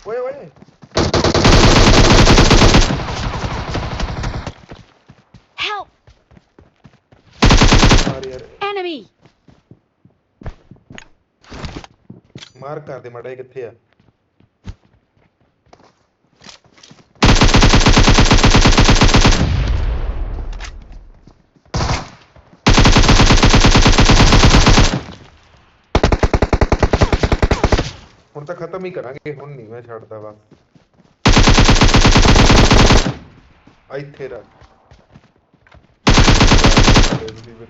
ओए ओए Help! मार यार Enemy! मार कर दे माड़ा किथे आ ਹੁਣ ਤਾਂ ਖਤਮ ਹੀ ਕਰਾਂਗੇ ਹੁਣ ਨਹੀਂ ਮੈਂ ਛੱਡਦਾ ਬਸ ਇੱਥੇ ਰੱਖ ਤੁਸੀਂ ਫਿਰ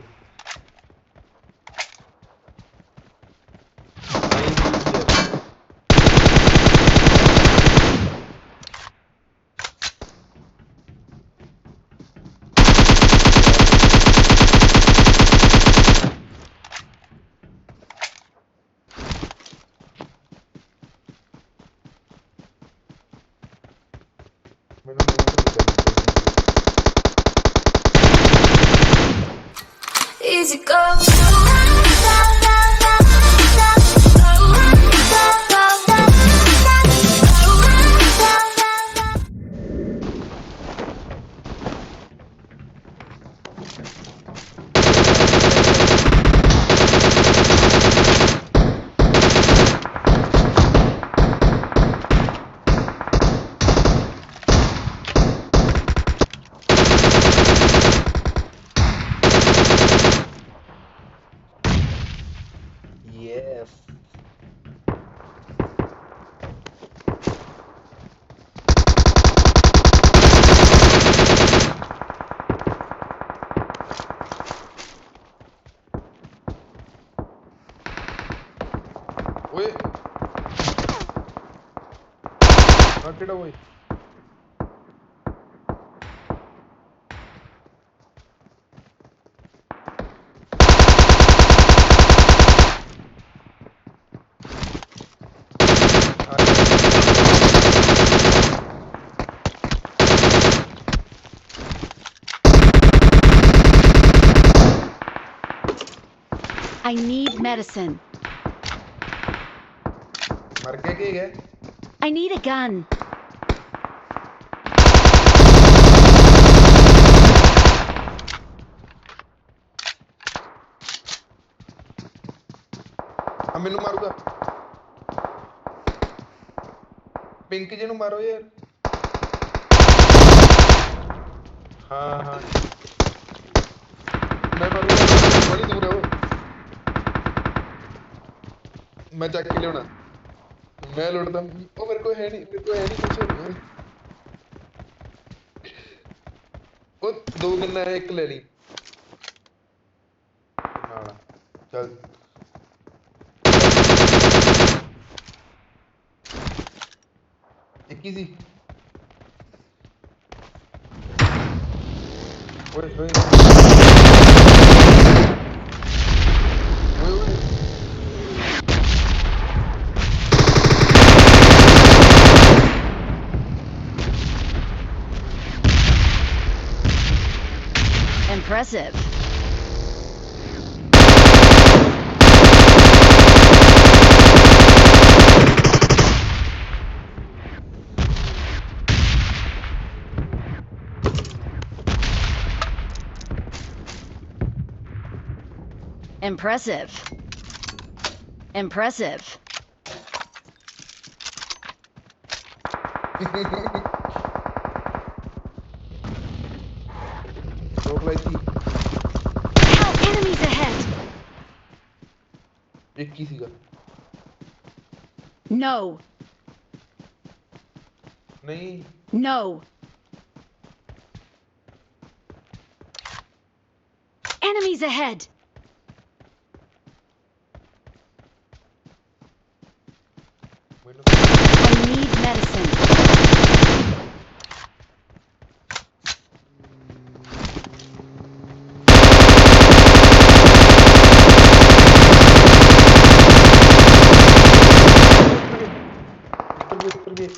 ਮੈਨੂੰ Easy go. Yes. ਓਏ ਆ ਕਿਹੜਾ ਓਏ I need medicine. ਮਰ ਗਿਆ ਕੀ ਹੈ I need a gun. ਆ ਮੈਨੂੰ ਮਾਰੂਗਾ ਪਿੰਕ ਜਿਹਨੂੰ ਮਾਰੋ ਯਾਰ ਹਾਂ ਹਾਂ ਮੈਂ ਮਾਰੂਗਾ ਬੜੀ ਦੂਰ ਹੈ ਉਹ ਮੈਂ ਚੱਕ ਕੇ ਲਿਆਉਣਾ ਮੈਂ ਲੁੱਟਦਾ ਉਹ ਮੇਰੇ ਕੋਲ ਹੈ ਨਹੀਂ ਕੁਛ ਉਹ ਦੋ ਗੰਨਾ ਇੱਕ ਲੈ ਲਈ ਹਾਂ ਚੱਲ ਇੱਕ ਹੀ ਸੀ ਓਏ ਓਏ ਓਏ ਓਏ Impressive. Impressive. Impressive. ਰੋਕ ਲਈ ਸੀ Help! Enemies ahead! ਇੱਕ ਹੀ ਸੀਗਾ No. ਨਹੀਂ No. Enemies ahead! ਮੈਨੂੰ I need medicine. ਉੱਪਰ ਗਏ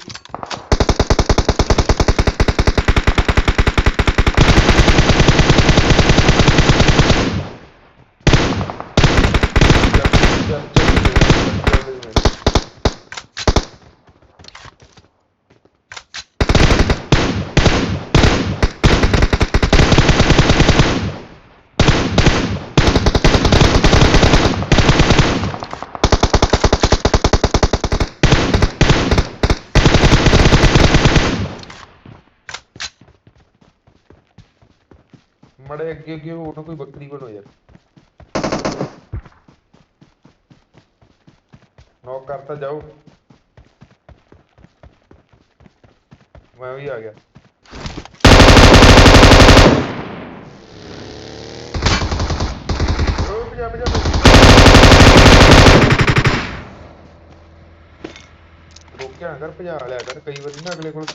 ਮਾੜੇ ਅੱਗੇ ਅੱਗੇ ਹੋਰ ਨਾ ਕੋਈ ਬੱਕਰੀ ਬਣੋ ਯਾਰ। ਨੌਕ ਕਰਤਾ ਜਾਓ। ਮੈਂ ਵੀ ਆ ਗਿਆ। ਉਹ ਭਜਾ ਭਜਾ ਰੋਕਿਆ ਕਰ, ਭਜਾ ਲਿਆ ਕਰ, ਕਈ ਵਾਰੀ ਨਾ ਅਗਲੇ ਕੋਲ